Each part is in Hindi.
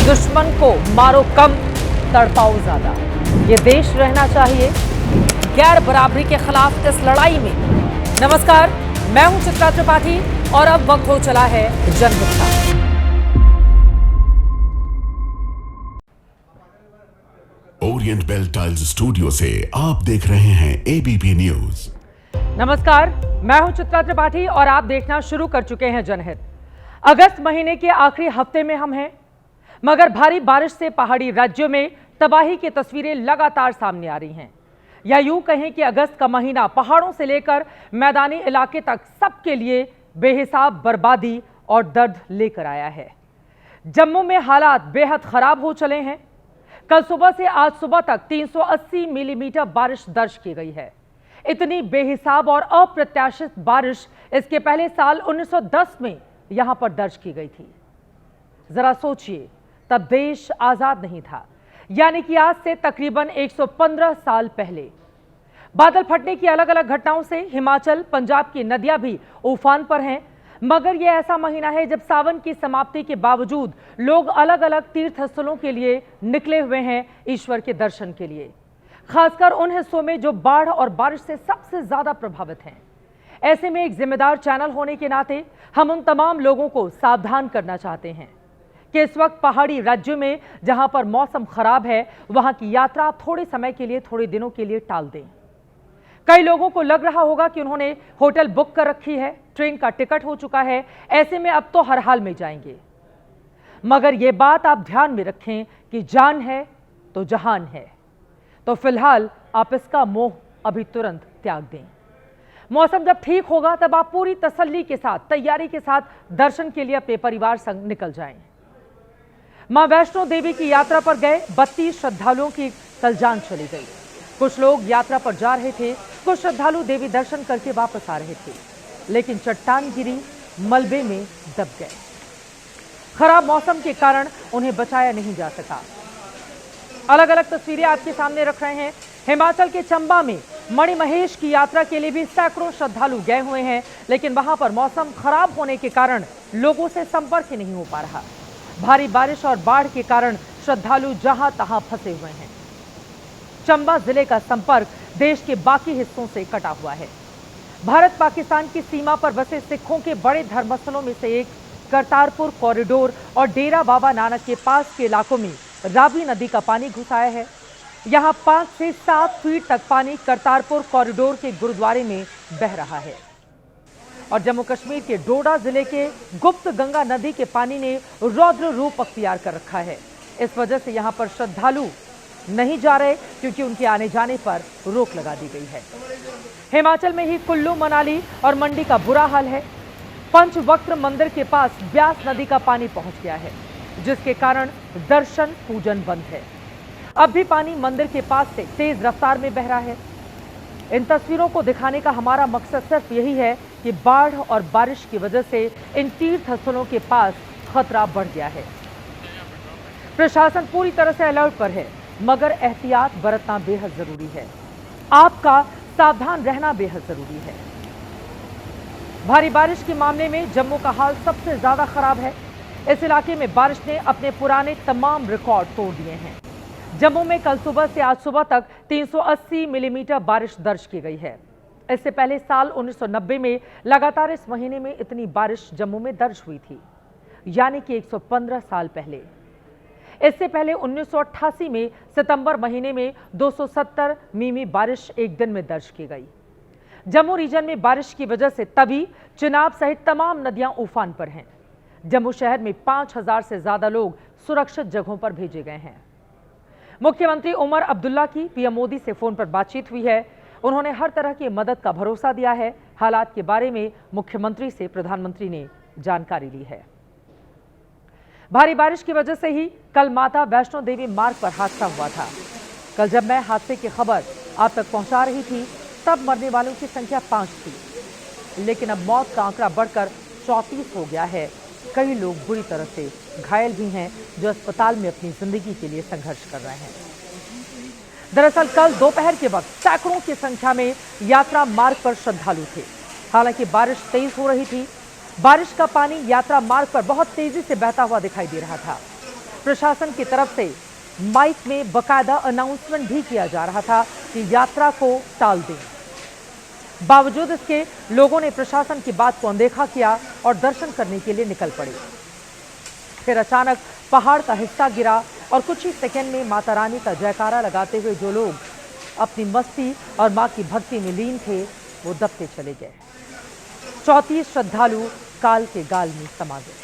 दुश्मन को मारो कम, तड़पाओ ज्यादा। ये देश रहना चाहिए गैर बराबरी के खिलाफ इस लड़ाई में। नमस्कार, मैं हूं चित्रा त्रिपाठी और अब वक्त हो चला है जनहित का। ओरिएंट बेल टाइल्स स्टूडियो से आप देख रहे हैं एबीपी न्यूज। नमस्कार, मैं हूं चित्रा त्रिपाठी और आप देखना शुरू कर चुके हैं जनहित। अगस्त महीने के आखिरी हफ्ते में हम हैं, मगर भारी बारिश से पहाड़ी राज्यों में तबाही की तस्वीरें लगातार सामने आ रही हैं। या यूं कहें कि अगस्त का महीना पहाड़ों से लेकर मैदानी इलाके तक सबके लिए बेहिसाब बर्बादी और दर्द लेकर आया है। जम्मू में हालात बेहद खराब हो चले हैं। कल सुबह से आज सुबह तक 380 मिलीमीटर बारिश दर्ज की गई है। इतनी बेहिसाब और अप्रत्याशित बारिश इसके पहले साल 1910 में यहां पर दर्ज की गई थी। जरा सोचिए, तब देश आजाद नहीं था, यानी कि आज से तकरीबन 115 साल पहले। बादल फटने की अलग अलग घटनाओं से हिमाचल, पंजाब की नदियां भी उफान पर हैं। मगर यह ऐसा महीना है जब सावन की समाप्ति के बावजूद लोग अलग अलग तीर्थ स्थलों के लिए निकले हुए हैं ईश्वर के दर्शन के लिए, खासकर उन हिस्सों में जो बाढ़ और बारिश से सबसे ज्यादा प्रभावित हैं। ऐसे में एक जिम्मेदार चैनल होने के नाते हम उन तमाम लोगों को सावधान करना चाहते हैं कि इस वक्त पहाड़ी राज्यों में जहां पर मौसम खराब है, वहां की यात्रा थोड़े समय के लिए, थोड़े दिनों के लिए टाल दें। कई लोगों को लग रहा होगा कि उन्होंने होटल बुक कर रखी है, ट्रेन का टिकट हो चुका है, ऐसे में अब तो हर हाल में जाएंगे। मगर यह बात आप ध्यान में रखें कि जान है तो जहान है, तो फिलहाल आप इसका मोह अभी तुरंत त्याग दें। मौसम जब ठीक होगा तब आप पूरी तसल्ली के साथ, तैयारी के साथ दर्शन के लिए अपने परिवार संग निकल जाएं। मां वैष्णो देवी की यात्रा पर गए 32 श्रद्धालुओं की कल जान चली गई। कुछ लोग यात्रा पर जा रहे थे, कुछ श्रद्धालु देवी दर्शन करके वापस आ रहे थे, लेकिन चट्टान गिरी, मलबे में दब गए। खराब मौसम के कारण उन्हें बचाया नहीं जा सका। अलग अलग तस्वीरें आपके सामने रख रहे हैं। हिमाचल के चंबा में मणिमहेश की यात्रा के लिए भी सैकड़ों श्रद्धालु गए हुए हैं, लेकिन वहां पर मौसम खराब होने के कारण लोगों से संपर्क ही नहीं हो पा रहा। भारी बारिश और बाढ़ के कारण श्रद्धालु जहां तहां फंसे हुए हैं। चंबा जिले का संपर्क देश के बाकी हिस्सों से कटा हुआ है। भारत पाकिस्तान की सीमा पर बसे सिखों के बड़े धर्मस्थलों में से एक करतारपुर कॉरिडोर और डेरा बाबा नानक के पास के इलाकों में रावी नदी का पानी घुस आया है। यहां 5 से 7 फीट तक पानी करतारपुर कॉरिडोर के गुरुद्वारे में बह रहा है। और जम्मू कश्मीर के डोडा जिले के गुप्त गंगा नदी के पानी ने रौद्र रूप अख्तियार कर रखा है। इस वजह से यहां पर श्रद्धालु नहीं जा रहे, क्योंकि उनके आने जाने पर रोक लगा दी गई है। हिमाचल में ही कुल्लू, मनाली और मंडी का बुरा हाल है। पंचवक्त्र मंदिर के पास ब्यास नदी का पानी पहुंच गया है, जिसके कारण दर्शन पूजन बंद है। अब भी पानी मंदिर के पास से तेज रफ्तार में बह रहा है। इन तस्वीरों को दिखाने का हमारा मकसद सिर्फ यही है कि बाढ़ और बारिश की वजह से इन तीर्थ स्थलों के पास खतरा बढ़ गया है। प्रशासन पूरी तरह से अलर्ट पर है, मगर एहतियात बरतना बेहद जरूरी है। आपका सावधान रहना बेहद जरूरी है। भारी बारिश के मामले में जम्मू का हाल सबसे ज्यादा खराब है। इस इलाके में बारिश ने अपने पुराने तमाम रिकॉर्ड तोड़ दिए हैं। जम्मू में कल सुबह से आज सुबह तक 380 मिलीमीटर बारिश दर्ज की गई है। इससे पहले साल 1990 में लगातार इस महीने में इतनी बारिश जम्मू में दर्ज हुई थी, यानी कि 115 साल पहले। इससे पहले 1988 में सितंबर महीने में 270 मिमी बारिश एक दिन में दर्ज की गई। जम्मू रीजन में बारिश की वजह से तवी, चिनाब सहित तमाम नदियां उफान पर हैं। जम्मू शहर में 5000 से ज्यादा लोग सुरक्षित जगहों पर भेजे गए हैं। मुख्यमंत्री उमर अब्दुल्ला की पीएम मोदी से फोन पर बातचीत हुई है। उन्होंने हर तरह की मदद का भरोसा दिया है। हालात के बारे में मुख्यमंत्री से प्रधानमंत्री ने जानकारी ली है। भारी बारिश की वजह से ही कल माता वैष्णो देवी मार्ग पर हादसा हुआ था। कल जब मैं हादसे की खबर आप तक पहुंचा रही थी, तब मरने वालों की संख्या 5 थी, लेकिन अब मौत का आंकड़ा बढ़कर 34 हो गया है। कई लोग बुरी तरह से घायल भी हैं, जो अस्पताल में अपनी जिंदगी के लिए संघर्ष कर रहे हैं। दरअसल कल दोपहर के वक्त सैकड़ों की संख्या में यात्रा मार्ग पर श्रद्धालु थे। हालांकि बारिश तेज हो रही थी। बारिश का पानी यात्रा मार्ग पर बहुत तेजी से बहता हुआ दिखाई दे रहा था। प्रशासन की तरफ से माइक में बकायदा अनाउंसमेंट भी किया जा रहा था कि यात्रा को टाल दें। बावजूद इसके लोगों ने प्रशासन की बात को अनदेखा किया और दर्शन करने के लिए निकल पड़े। फिर अचानक पहाड़ का हिस्सा गिरा और कुछ ही सेकंड में माता रानी का जयकारा लगाते हुए जो लोग अपनी मस्ती और मां की भक्ति में लीन थे वो दबते चले गए। 34 श्रद्धालु काल के गाल में समा गए।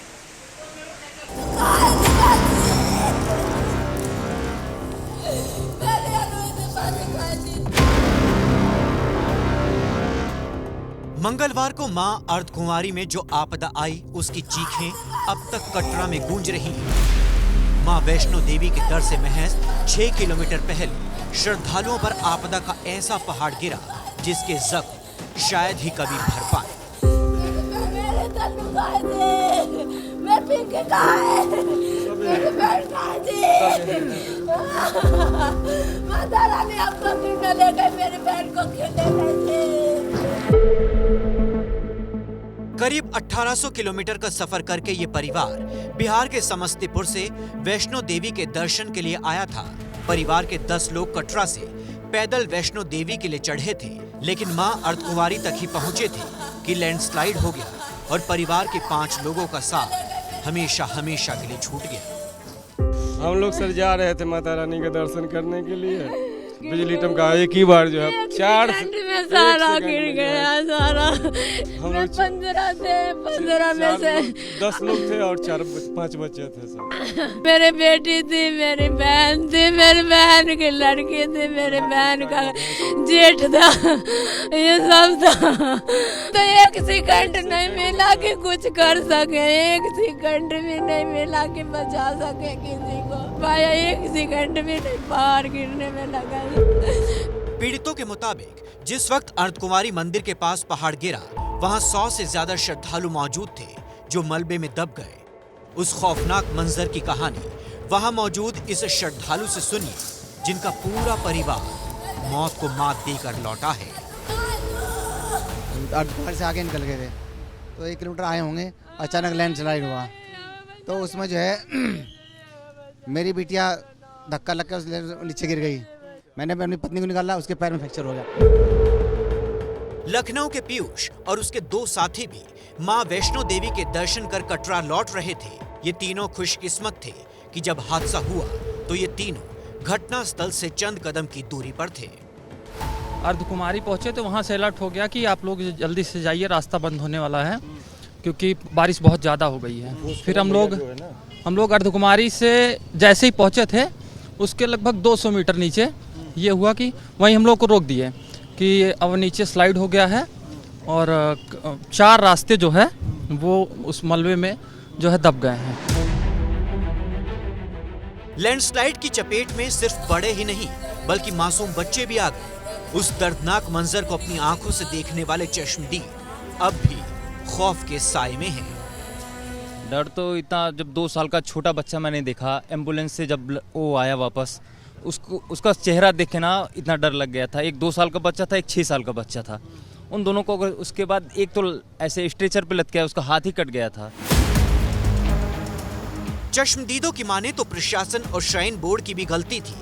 मंगलवार को मां अर्धकुंवारी में जो आपदा आई उसकी चीखें अब तक कटरा में गूंज रही हैं। मां वैष्णो देवी के दर से महज 6 किलोमीटर पहले श्रद्धालुओं पर आपदा का ऐसा पहाड़ गिरा जिसके जख्म शायद ही कभी भर पाए। माता रानी आपको क्यों ले गए, मेरी बहन को क्यों ले गए? करीब 1800 किलोमीटर का सफर करके ये परिवार बिहार के समस्तीपुर से वैष्णो देवी के दर्शन के लिए आया था। परिवार के 10 लोग कटरा से पैदल वैष्णो देवी के लिए चढ़े थे, लेकिन मां अर्धकुंवारी तक ही पहुंचे थे कि लैंडस्लाइड हो गया और परिवार के 5 लोगों का साथ हमेशा हमेशा के लिए छूट गया। हम लोग सर जा रहे थे माता रानी के दर्शन करने के लिए, बिजली टमका एक ही बार जो है 4 में सारा गिर गया सारा। हम लोग 15 में से 10 लोग थे और 4-5 बच्चे थे सब। मेरी बेटी थी, मेरी बहन थी, मेरी बहन की लड़की थी, मेरी बहन का जेठ था, ये सब था। तो एक सेकंड नहीं मिला कि कुछ कर सके, एक सेकंड भी नहीं मिला कि बचा सके किसी को। भाई एक सेकंड भी नहीं, बाहर गिरने में लगा। पीड़ितों के मुताबिक जिस वक्त अर्धकुंवारी मंदिर के पास पहाड़ गिरा वहां 100 से ज्यादा श्रद्धालु मौजूद थे जो मलबे में दब गए। उस खौफनाक मंजर की कहानी वहां मौजूद इस श्रद्धालु से सुनिए जिनका पूरा परिवार मौत को मात देकर लौटा है। अर्धकुंवारी से आगे निकल गए थे तो 1 किलोमीटर आए होंगे, अचानक लैंडस्लाइड हुआ तो उसमें जो है मेरी बिटिया धक्का लग कर नीचे गिर गई। मैंने अपनी पत्नी को निकाला, उसके पैर में फ्रैक्चर हो गया। लखनऊ के पीयूष और उसके 2 साथी भी मां वैष्णो देवी के दर्शन कर कटरा लौट रहे थे। ये तीनों खुशकिस्मत थे कि जब हादसा हुआ तो ये तीनों घटना स्थल से चंद कदम की दूरी पर थे। अर्धकुंवारी पहुंचे तो वहां से अलर्ट हो गया कि आप लोग जल्दी से जाइए, रास्ता बंद होने वाला है क्योंकि बारिश बहुत ज़्यादा हो गई है। फिर हम लोग अर्धकुंवारी से जैसे ही पहुंचे थे उसके लगभग 200 मीटर नीचे ये हुआ कि वहीं हम लोग को रोक दिए कि अब नीचे स्लाइड हो गया है और 4 रास्ते जो है वो उस मलबे में जो है दब गए हैं। लैंडस्लाइड की चपेट में सिर्फ बड़े ही नहीं बल्कि मासूम बच्चे भी आ गए। उस दर्दनाक मंजर को अपनी आंखों से देखने वाले चश्मदीद अब भी खौफ के साए में हैं। डर तो इतना, जब 2 साल का छोटा बच्चा मैंने देखा एम्बुलेंस से जब वो आया वापस, उसका चेहरा देखे ना इतना डर लग गया था। एक 2 साल का बच्चा था, एक 6 साल का बच्चा था। उन दोनों को उसके बाद एक तो ऐसे स्ट्रेचर पे लटका, उसका हाथ ही कट गया था। चश्मदीदों की माने तो प्रशासन और श्राइन बोर्ड की भी गलती थी।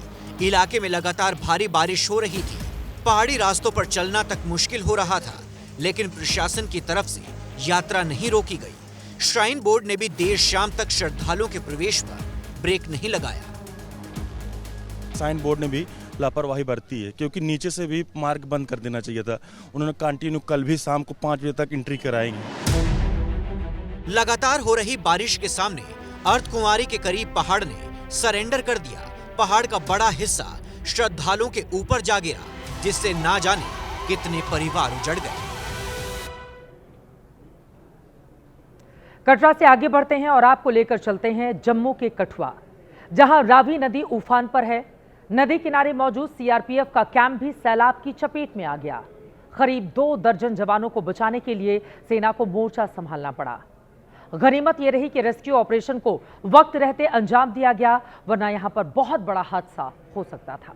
इलाके में लगातार भारी बारिश हो रही थी, पहाड़ी रास्तों पर चलना तक मुश्किल हो रहा था, लेकिन प्रशासन की तरफ से यात्रा नहीं रोकी गई। श्राइन बोर्ड ने भी देर शाम तक श्रद्धालुओं के प्रवेश पर ब्रेक नहीं लगाया। श्राइन बोर्ड ने भी लापरवाही बरती है क्योंकि नीचे से भी मार्ग बंद कर देना चाहिए था। उन्होंने कंटिन्यू कल भी शाम को 5 बजे तक एंट्री कराएंगे। लगातार हो रही बारिश के सामने अर्धकुंवारी के करीब पहाड़ ने सरेंडर कर दिया। पहाड़ का बड़ा हिस्सा श्रद्धालुओं के ऊपर जा गिरा, जिससे ना जाने कितने परिवार उजड़ गए। कटरा से आगे बढ़ते हैं और आपको लेकर चलते हैं जम्मू के कठुआ, जहां रावी नदी उफान पर है। नदी किनारे मौजूद सीआरपीएफ का कैंप भी सैलाब की चपेट में आ गया। करीब 2 दर्जन जवानों को बचाने के लिए सेना को मोर्चा संभालना पड़ा। गनीमत यह रही कि रेस्क्यू ऑपरेशन को वक्त रहते अंजाम दिया गया, वरना यहां पर बहुत बड़ा हादसा हो सकता था।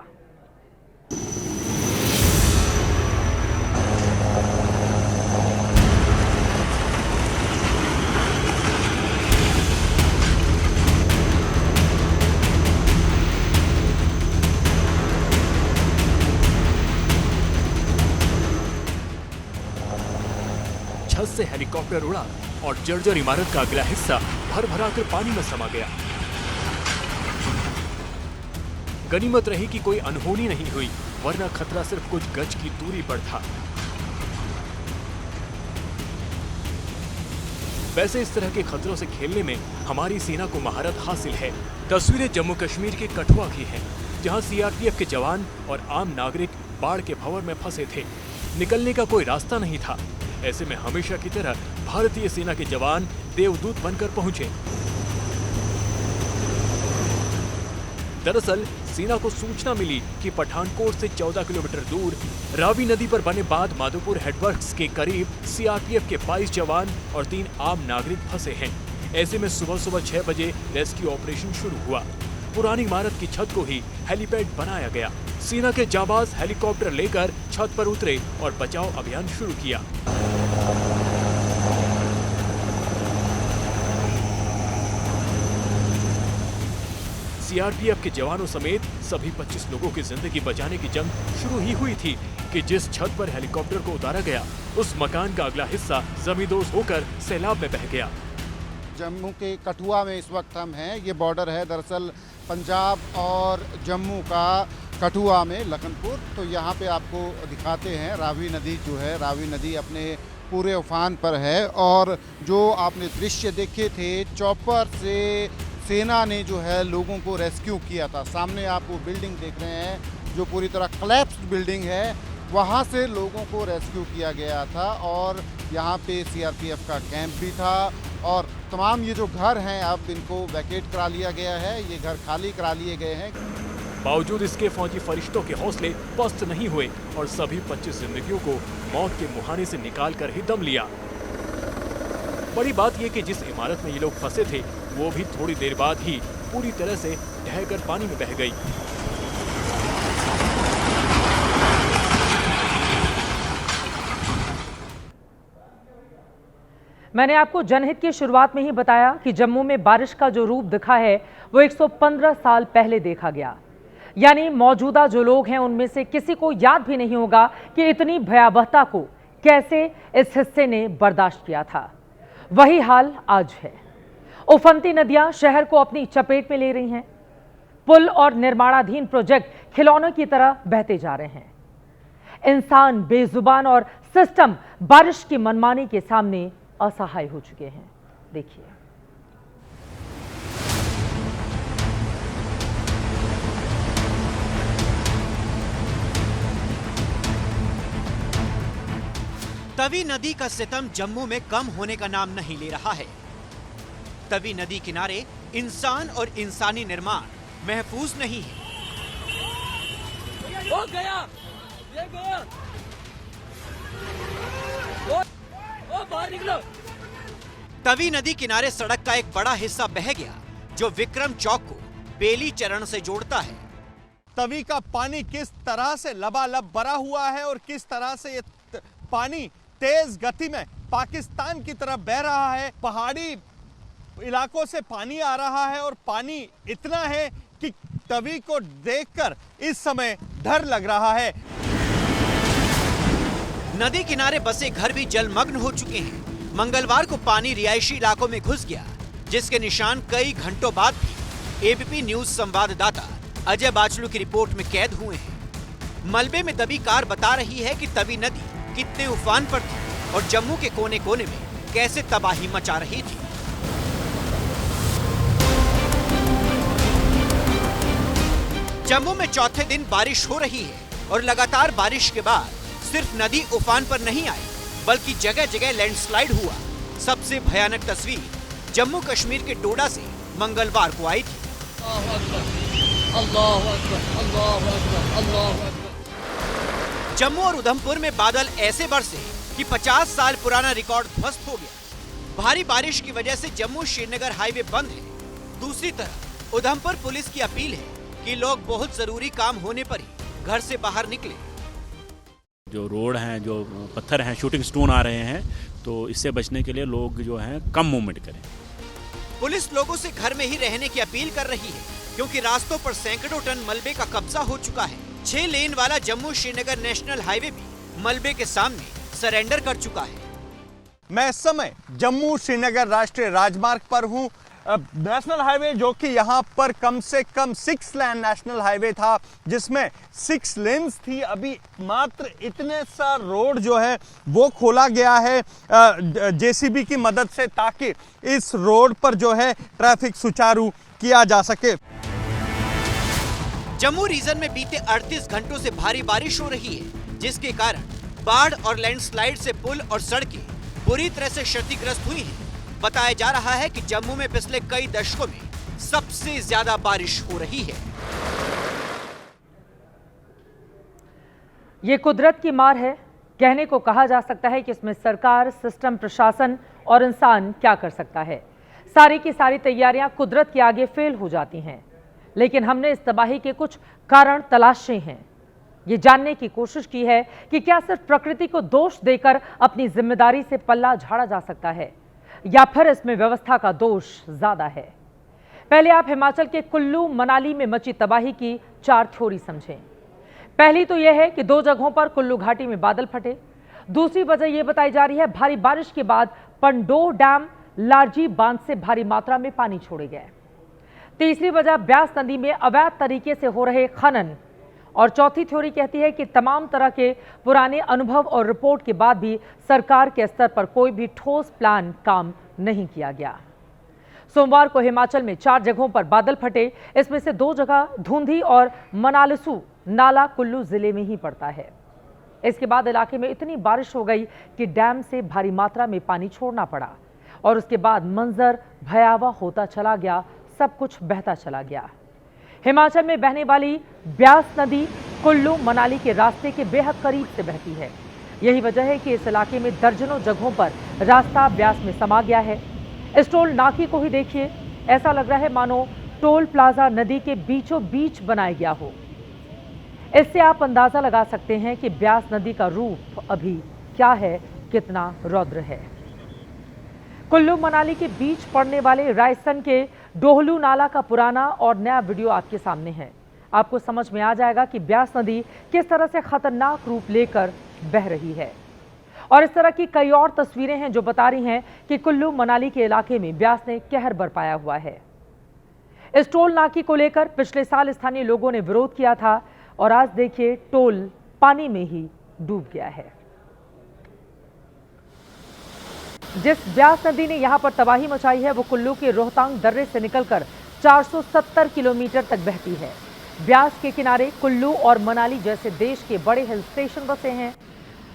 से हेलीकॉप्टर उड़ा और जर्जर इमारत का अगला हिस्सा भर भरा कर पानी में समा गया। गनीमत रही कि कोई अनहोनी नहीं हुई, वरना खतरा सिर्फ कुछ गज की दूरी पर था। वैसे इस तरह के खतरों से खेलने में हमारी सेना को महारत हासिल है। तस्वीरें जम्मू कश्मीर के कठुआ की हैं, जहां सीआरपीएफ के जवान और आम नागरिक बाढ़ के भंवर में फंसे थे। निकलने का कोई रास्ता नहीं था। ऐसे में हमेशा की तरह भारतीय सेना के जवान देवदूत बनकर पहुंचे। दरअसल सेना को सूचना मिली कि पठानकोट से 14 किलोमीटर दूर रावी नदी पर बने बाद माधोपुर हेडवर्क्स के करीब सीआरपीएफ के 22 जवान और 3 आम नागरिक फंसे हैं। ऐसे में सुबह 6 बजे रेस्क्यू ऑपरेशन शुरू हुआ। पुरानी इमारत की छत को ही हेलीपैड बनाया गया। सेना के जाबाज हेलीकॉप्टर लेकर छत पर उतरे और बचाव अभियान शुरू किया। सीआरपीएफ के जवानों समेत सभी 25 लोगों की जिंदगी बचाने की जंग शुरू ही हुई थी कि जिस छत पर हेलीकॉप्टर को उतारा गया, उस मकान का अगला हिस्सा जमींदोज होकर सैलाब में बह गया। जम्मू के कठुआ में इस वक्त हम हैं। ये बॉर्डर है दरअसल पंजाब और जम्मू का, कठुआ में लखनपुर। तो यहाँ पे आपको दिखाते हैं रावी नदी जो है, रावी नदी अपने पूरे उफान पर है। और जो आपने दृश्य देखे थे, चॉपर से सेना ने जो है लोगों को रेस्क्यू किया था। सामने आप वो बिल्डिंग देख रहे हैं जो पूरी तरह कोलैप्स्ड बिल्डिंग है, वहाँ से लोगों को रेस्क्यू किया गया था। और यहाँ पे सीआरपीएफ का कैंप भी था और तमाम ये जो घर हैं अब इनको वैकेट करा लिया गया है, ये घर खाली करा लिए गए हैं। बावजूद इसके फौजी फरिश्तों के हौसले पस्त नहीं हुए और सभी 25 जिंदगियों को मौत के मुहाने से निकाल कर ही दम लिया। बड़ी बात यह कि जिस इमारत में ये लोग फंसे थे, वो भी थोड़ी देर बाद ही पूरी तरह से ढहकर पानी में बह गई। मैंने आपको जनहित की शुरुआत में ही बताया कि जम्मू में बारिश का जो रूप दिखा है वो 115 साल पहले देखा गया। यानी मौजूदा जो लोग हैं उनमें से किसी को याद भी नहीं होगा कि इतनी भयावहता को कैसे इस हिस्से ने बर्दाश्त किया था। वही हाल आज है। उफनती नदियां शहर को अपनी चपेट में ले रही हैं। पुल और निर्माणाधीन प्रोजेक्ट खिलौनों की तरह बहते जा रहे हैं। इंसान बेजुबान और सिस्टम बारिश की मनमानी के सामने असहाय हो चुके हैं। देखिए। तवी नदी का सितम जम्मू में कम होने का नाम नहीं ले रहा है। तवी नदी किनारे इंसान और इंसानी निर्माण महफूज नहीं है। वो गया, ये गया। वो बाहर निकलो। तवी नदी किनारे सड़क का एक बड़ा हिस्सा बह गया जो विक्रम चौक को बेली चरण से जोड़ता है। तवी का पानी किस तरह से लबालब भरा हुआ है और किस तरह से ये पानी तेज गति में पाकिस्तान की तरफ बह रहा है। पहाड़ी इलाकों से पानी आ रहा है और पानी इतना है कि तवी को देखकर इस समय डर लग रहा है। नदी किनारे बसे घर भी जलमग्न हो चुके हैं। मंगलवार को पानी रिहायशी इलाकों में घुस गया, जिसके निशान कई घंटों बाद भी एबीपी न्यूज संवाददाता अजय बाचलू की रिपोर्ट में कैद हुए हैं। मलबे में दबी कार बता रही है कि तवी नदी कितने उफान पर थी और जम्मू के कोने कोने में कैसे तबाही मचा रही थी। जम्मू में चौथे दिन बारिश हो रही है और लगातार बारिश के बाद सिर्फ नदी उफान पर नहीं आई, बल्कि जगह जगह लैंडस्लाइड हुआ। सबसे भयानक तस्वीर जम्मू कश्मीर के डोडा से मंगलवार को आई थी। जम्मू और उधमपुर में बादल ऐसे बरसे कि 50 साल पुराना रिकॉर्ड ध्वस्त हो गया। भारी बारिश की वजह से जम्मू श्रीनगर हाईवे बंद है। दूसरी तरफ उधमपुर पुलिस की अपील है कि लोग बहुत जरूरी काम होने पर ही घर से बाहर निकले। जो रोड हैं, जो पत्थर हैं, शूटिंग स्टोन आ रहे हैं, तो इससे बचने के लिए लोग जो हैं कम मूवमेंट करें। पुलिस लोगों से घर में ही रहने की अपील कर रही है, क्योंकि रास्तों पर सैकड़ों टन मलबे का कब्जा हो चुका है। 6 लेन वाला जम्मू श्रीनगर नेशनल हाईवे भी मलबे के सामने सरेंडर कर चुका है। मैं इस समय जम्मू श्रीनगर राष्ट्रीय राजमार्ग पर हूं। नेशनल हाईवे जो कि यहां पर कम से कम 6 लेन नेशनल हाईवे था, जिसमें 6 लेन्स थी। अभी मात्र इतने सा रोड जो है वो खोला गया है जेसीबी की मदद से, ताकि इस रोड पर जो है ट्रैफिक सुचारू किया जा सके। जम्मू रीजन में बीते 38 घंटों से भारी बारिश हो रही है, जिसके कारण बाढ़ और लैंडस्लाइड से पुल और सड़कें बुरी तरह से क्षतिग्रस्त हुई हैं। बताया जा रहा है कि जम्मू में पिछले कई दशकों में सबसे ज्यादा बारिश हो रही है। ये कुदरत की मार है। कहने को कहा जा सकता है कि इसमें सरकार, सिस्टम, प्रशासन और इंसान क्या कर सकता है। सारी की सारी तैयारियां कुदरत के आगे फेल हो जाती हैं। लेकिन हमने इस तबाही के कुछ कारण तलाशे हैं। ये जानने की कोशिश की है कि क्या सिर्फ प्रकृति को दोष देकर अपनी जिम्मेदारी से पल्ला झाड़ा जा सकता है, या फिर इसमें व्यवस्था का दोष ज्यादा है। पहले आप हिमाचल के कुल्लू मनाली में मची तबाही की 4 थ्योरी समझें। पहली तो यह है कि 2 जगहों पर कुल्लू घाटी में बादल फटे। दूसरी वजह यह बताई जा रही है भारी बारिश के बाद पंडोह डैम लारजी बांध से भारी मात्रा में पानी छोड़े गए। तीसरी वजह ब्यास नदी में अवैध तरीके से हो रहे खनन। और चौथी थ्योरी कहती है कि तमाम तरह के पुराने अनुभव और रिपोर्ट के बाद भी सरकार के स्तर पर कोई भी ठोस प्लान काम नहीं किया गया। सोमवार को हिमाचल में 4 जगहों पर बादल फटे। इसमें से 2 जगह धुंधी और मनालिसू नाला कुल्लू जिले में ही पड़ता है। इसके बाद इलाके में इतनी बारिश हो गई कि डैम से भारी मात्रा में पानी छोड़ना पड़ा और उसके बाद मंजर भयावह होता चला गया। सब कुछ बहता चला गया। हिमाचल में बहने वाली ब्यास नदी कुल्लू मनाली के रास्ते के बेहद करीब से बहती है। यही वजह है कि इस इलाके में दर्जनों जगहों पर रास्ता ब्यास में समा गया है। इस टोल नाके को ही देखिए, ऐसा लग रहा है मानो टोल प्लाजा नदी के बीचों बीच बनाया गया हो। इससे आप अंदाजा लगा सकते हैं कि ब्यास नदी का रूप अभी क्या है, कितना रौद्र है। कुल्लू मनाली के बीच पड़ने वाले रायसन के डोहलू नाला का पुराना और नया वीडियो आपके सामने है। आपको समझ में आ जाएगा कि ब्यास नदी किस तरह से खतरनाक रूप लेकर बह रही है। और इस तरह की कई और तस्वीरें हैं जो बता रही हैं कि कुल्लू मनाली के इलाके में ब्यास ने कहर बरपाया हुआ है। इस टोल नाके को लेकर पिछले साल स्थानीय लोगों ने विरोध किया था और आज देखिए टोल पानी में ही डूब गया है। जिस ब्यास नदी ने यहां पर तबाही मचाई है वो कुल्लू के रोहतांग दर्रे से निकलकर 470 किलोमीटर तक बहती है। ब्यास के किनारे कुल्लू और मनाली जैसे देश के बड़े हिल स्टेशन बसे हैं।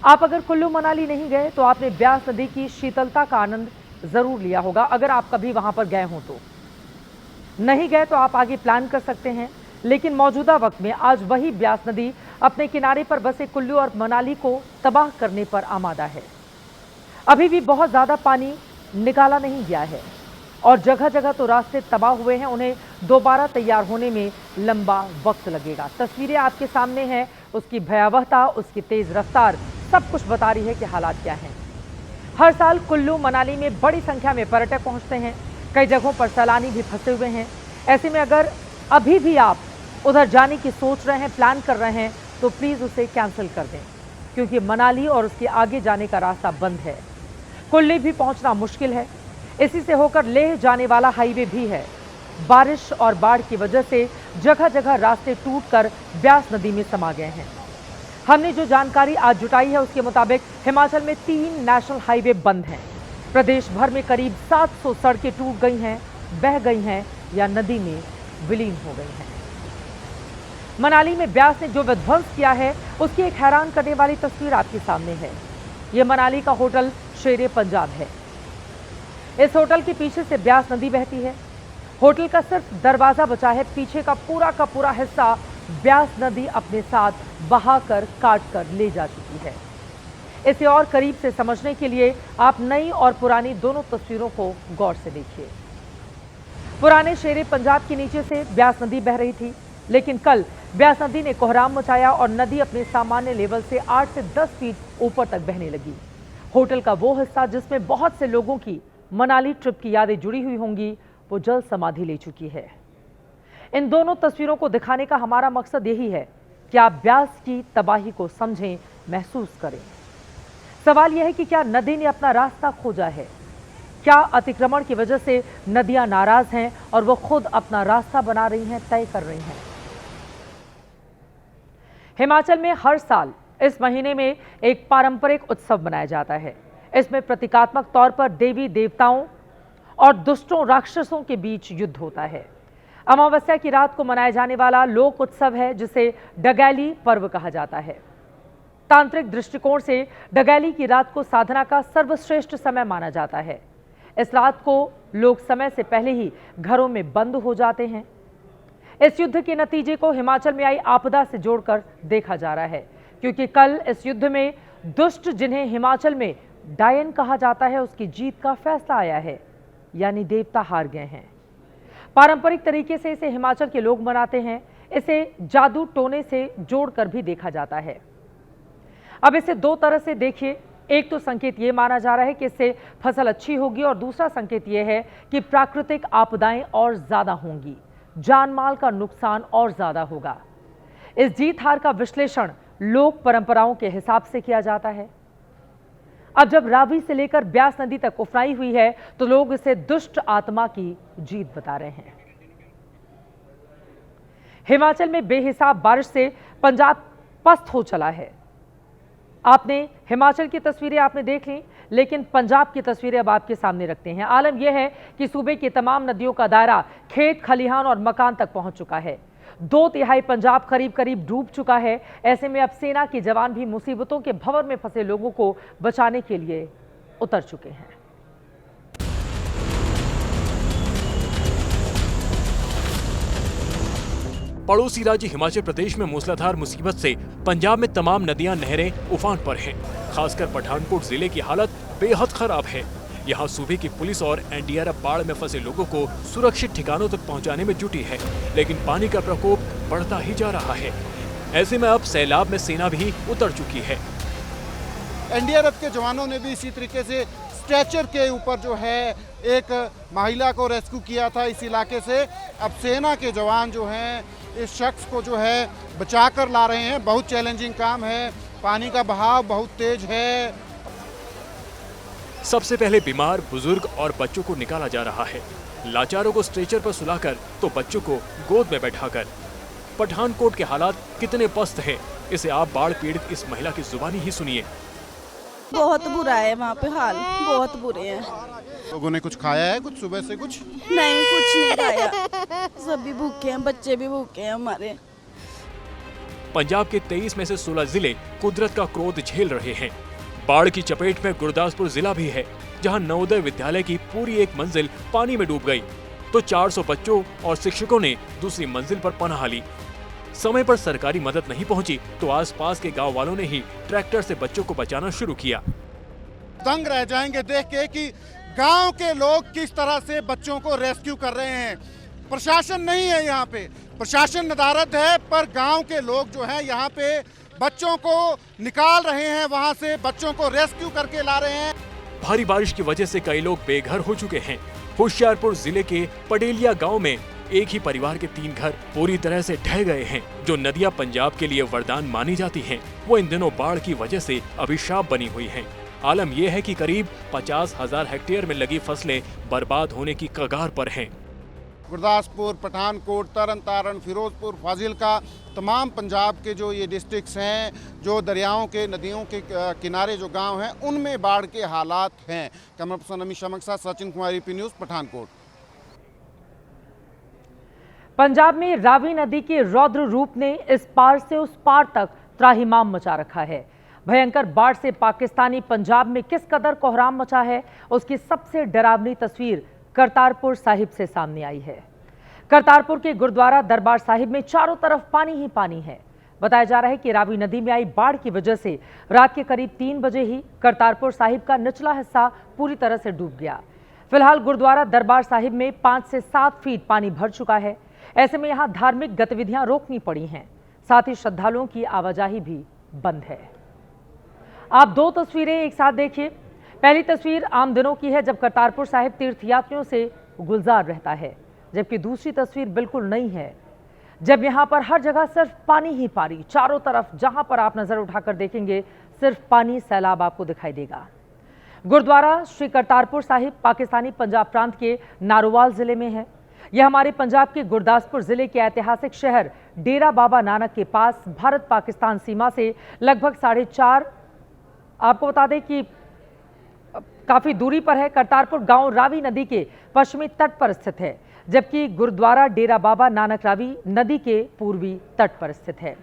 आप अगर कुल्लू मनाली नहीं गए तो आपने ब्यास नदी की शीतलता का आनंद जरूर लिया होगा, अगर आप कभी वहां पर गए हों तो। नहीं गए तो आप आगे प्लान कर सकते हैं। लेकिन मौजूदा वक्त में आज वही ब्यास नदी अपने किनारे पर बसे कुल्लू और मनाली को तबाह करने पर आमादा है। अभी भी बहुत ज्यादा पानी निकाला नहीं गया है और जगह जगह तो रास्ते तबाह हुए हैं। उन्हें दोबारा तैयार होने में लंबा वक्त लगेगा। तस्वीरें आपके सामने हैं, उसकी भयावहता, उसकी तेज रफ्तार सब कुछ बता रही है कि हालात क्या हैं। हर साल कुल्लू मनाली में बड़ी संख्या में पर्यटक पहुंचते हैं। कई जगहों पर सैलानी भी फंसे हुए हैं। ऐसे में अगर अभी भी आप उधर जाने की सोच रहे हैं, प्लान कर रहे हैं, तो प्लीज उसे कैंसिल कर दें, क्योंकि मनाली और उसके आगे जाने का रास्ता बंद है। कुल्लू भी पहुंचना मुश्किल है। इसी से होकर लेह जाने वाला हाईवे भी है। बारिश और बाढ़ की वजह से जगह जगह रास्ते टूटकर ब्यास नदी में समा गए हैं। हमने जो जानकारी आज जुटाई है उसके मुताबिक हिमाचल में 3 नेशनल हाईवे बंद हैं। प्रदेश भर में करीब 700 सड़कें टूट गई हैं, बह गई हैं या नदी में विलीन हो गई हैं। मनाली में ब्यास ने जो विध्वंस किया है उसकी एक हैरान करने वाली तस्वीर आपके सामने है। यह मनाली का होटल शेरे पंजाब है। इस होटल के पीछे से ब्यास नदी बहती है। होटल का सिर्फ दरवाजा बचा है, पीछे का पूरा हिस्सा ब्यास नदी अपने साथ बहाकर काट कर ले जा चुकी है। इसे और करीब से समझने के लिए आप नई और पुरानी दोनों तस्वीरों को गौर से देखिए। पुराने शेरे पंजाब के नीचे से ब्यास नदी बह रही थी, लेकिन कल ब्यास नदी ने कोहराम मचाया और नदी अपने सामान्य लेवल से 8 से 10 फीट ऊपर तक बहने लगी। होटल का वो हिस्सा जिसमें बहुत से लोगों की मनाली ट्रिप की यादें जुड़ी हुई होंगी, वो जल समाधि ले चुकी है। इन दोनों तस्वीरों को दिखाने का हमारा मकसद यही है कि आप ब्यास की तबाही को समझें, महसूस करें। सवाल यह है कि क्या नदी ने अपना रास्ता खोजा है? क्या अतिक्रमण की वजह से नदियां नाराज हैं और वो खुद अपना रास्ता बना रही हैं, तय कर रही हैं? हिमाचल में हर साल इस महीने में एक पारंपरिक उत्सव मनाया जाता है। इसमें प्रतीकात्मक तौर पर देवी देवताओं और दुष्टों राक्षसों के बीच युद्ध होता है। अमावस्या की रात को मनाया जाने वाला लोक उत्सव है जिसे डगैली पर्व कहा जाता है। तांत्रिक दृष्टिकोण से डगैली की रात को साधना का सर्वश्रेष्ठ समय माना जाता है। इस रात को लोग समय से पहले ही घरों में बंद हो जाते हैं। इस युद्ध के नतीजे को हिमाचल में आई आपदा से जोड़कर देखा जा रहा है, क्योंकि कल इस युद्ध में दुष्ट, जिन्हें हिमाचल में डायन कहा जाता है, उसकी जीत का फैसला आया है, यानी देवता हार गए हैं। पारंपरिक तरीके से इसे हिमाचल के लोग मनाते हैं। इसे जादू टोने से जोड़कर भी देखा जाता है। अब इसे दो तरह से देखिए। एक तो संकेत ये माना जा रहा है कि इससे फसल अच्छी होगी और दूसरा संकेत ये है कि प्राकृतिक आपदाएं और ज्यादा होंगी, जान माल का नुकसान और ज्यादा होगा। इस जीत हार का विश्लेषण लोक परंपराओं के हिसाब से किया जाता है। अब जब रावी से लेकर ब्यास नदी तक उफनाई हुई है तो लोग इसे दुष्ट आत्मा की जीत बता रहे हैं। हिमाचल में बेहिसाब बारिश से पंजाब पस्त हो चला है। आपने हिमाचल की तस्वीरें आपने देख ली, लेकिन पंजाब की तस्वीरें अब आपके सामने रखते हैं। आलम यह है कि सूबे की तमाम नदियों का दायरा खेत, खलिहान और मकान तक पहुंच चुका है। 2/3 पंजाब करीब करीब डूब चुका है। ऐसे में अब सेना के जवान भी मुसीबतों के भंवर में फंसे लोगों को बचाने के लिए उतर चुके हैं। पड़ोसी राज्य हिमाचल प्रदेश में मूसलाधार मुसीबत से पंजाब में तमाम नदियां, नहरें उफान पर हैं। खासकर पठानकोट जिले की हालत बेहद खराब है। यहां सूबे की पुलिस और एनडीआरएफ बाढ़ में फंसे लोगों को सुरक्षित ठिकानों तक पहुंचाने में जुटी है, लेकिन पानी का प्रकोप बढ़ता ही जा रहा है। ऐसे में अब सैलाब में सेना भी उतर चुकी है। एनडीआरएफ के जवानों ने भी इसी तरीके से स्ट्रेचर के ऊपर जो है एक महिला को रेस्क्यू किया था इस इलाके से। अब सेना के जवान जो हैं इस शख्स को जो है बचा कर ला रहे हैं। बहुत चैलेंजिंग काम है, पानी का बहाव बहुत तेज है। सबसे पहले बीमार, बुजुर्ग और बच्चों को निकाला जा रहा है। लाचारों को स्ट्रेचर पर सुलाकर तो बच्चों को गोद में बैठाकर। पठानकोट के हालात कितने पस्त है, इसे आप बाढ़ पीड़ित इस महिला की जुबानी ही सुनिए। बहुत बुरा है वहाँ पे हाल, बहुत बुरे हैं। लोगों ने कुछ खाया है कुछ सुबह से? कुछ नहीं, कुछ नहीं खाया। सभी भूखे हैं, बच्चे भी भूखे हैं हमारे। पंजाब के 23 में से 16 जिले कुदरत का क्रोध झेल रहे हैं। बाढ़ की चपेट में गुरदासपुर जिला भी है, जहां नवोदय विद्यालय की पूरी एक मंजिल पानी में डूब गई, तो 400 बच्चों और शिक्षकों ने दूसरी मंजिल पर पनाह ली। समय पर सरकारी मदद नहीं पहुंची तो आसपास के गांव वालों ने ही ट्रैक्टर से बच्चों को बचाना शुरू किया। दंग रह जाएंगे देख के कि गांव के लोग किस तरह से बच्चों को रेस्क्यू कर रहे हैं। प्रशासन नहीं है यहाँ पे, प्रशासन नदारद है, पर गांव के लोग जो है यहाँ पे बच्चों को निकाल रहे हैं, वहाँ से बच्चों को रेस्क्यू करके ला रहे हैं। भारी बारिश की वजह से कई लोग बेघर हो चुके हैं। होशियारपुर जिले के पडेलिया गांव में एक ही परिवार के 3 घर पूरी तरह से ढह गए हैं। जो नदियां पंजाब के लिए वरदान मानी जाती हैं, वो इन दिनों बाढ़ की वजह से अभिशाप बनी हुई हैं। आलम यह है कि करीब 50,000 हेक्टेयर में लगी फसलें बर्बाद होने की कगार पर हैं। गुरदासपुर, पठानकोट, तरन तारण, फिरोजपुर, फाजिलका, तमाम पंजाब के जो ये डिस्ट्रिक्ट्स हैं, जो दरियाओं के, नदियों के किनारे जो गांव हैं, उनमें बाढ़ के हालात हैं। कैमरा पर्सन अमित शर्मा के साथ सचिन कुमार, AP न्यूज़, पठानकोट। पंजाब में रावी नदी के रौद्र रूप ने इस पार से उस पार तक त्राहिमाम मचा रखा है। भयंकर बाढ़ से पाकिस्तानी पंजाब में किस कदर कोहराम मचा है, उसकी सबसे डरावनी तस्वीर करतारपुर साहिब से सामने आई है। करतारपुर के गुरुद्वारा दरबार साहिब में चारों तरफ पानी ही पानी है। बताया जा रहा है कि रावी नदी में आई बाढ़ की वजह से रात के करीब 3 बजे ही करतारपुर साहिब का निचला हिस्सा पूरी तरह से डूब गया। फिलहाल गुरुद्वारा दरबार साहिब में 5 से 7 फीट पानी भर चुका है। ऐसे में यहां धार्मिक गतिविधियां रोकनी पड़ी हैं, साथ ही श्रद्धालुओं की आवाजाही भी बंद है। आप 2 तस्वीरें एक साथ देखिए। पहली तस्वीर आम दिनों की है जब करतारपुर साहिब तीर्थयात्रियों से गुलजार रहता है, जबकि दूसरी तस्वीर बिल्कुल नई है जब यहां पर हर जगह सिर्फ पानी ही पानी, चारों तरफ जहां पर आप नजर उठाकर देखेंगे सिर्फ पानी सैलाब आपको दिखाई देगा। गुरुद्वारा श्री करतारपुर साहिब पाकिस्तानी पंजाब प्रांत के नारोवाल जिले में है। यह हमारे पंजाब के गुरदासपुर जिले के ऐतिहासिक शहर डेरा बाबा नानक के पास भारत पाकिस्तान सीमा से लगभग 4.5, आपको बता दें कि काफी दूरी पर है। करतारपुर गांव रावी नदी के पश्चिमी तट पर स्थित है, जबकि गुरुद्वारा डेरा बाबा नानक रावी नदी के पूर्वी तट पर स्थित है।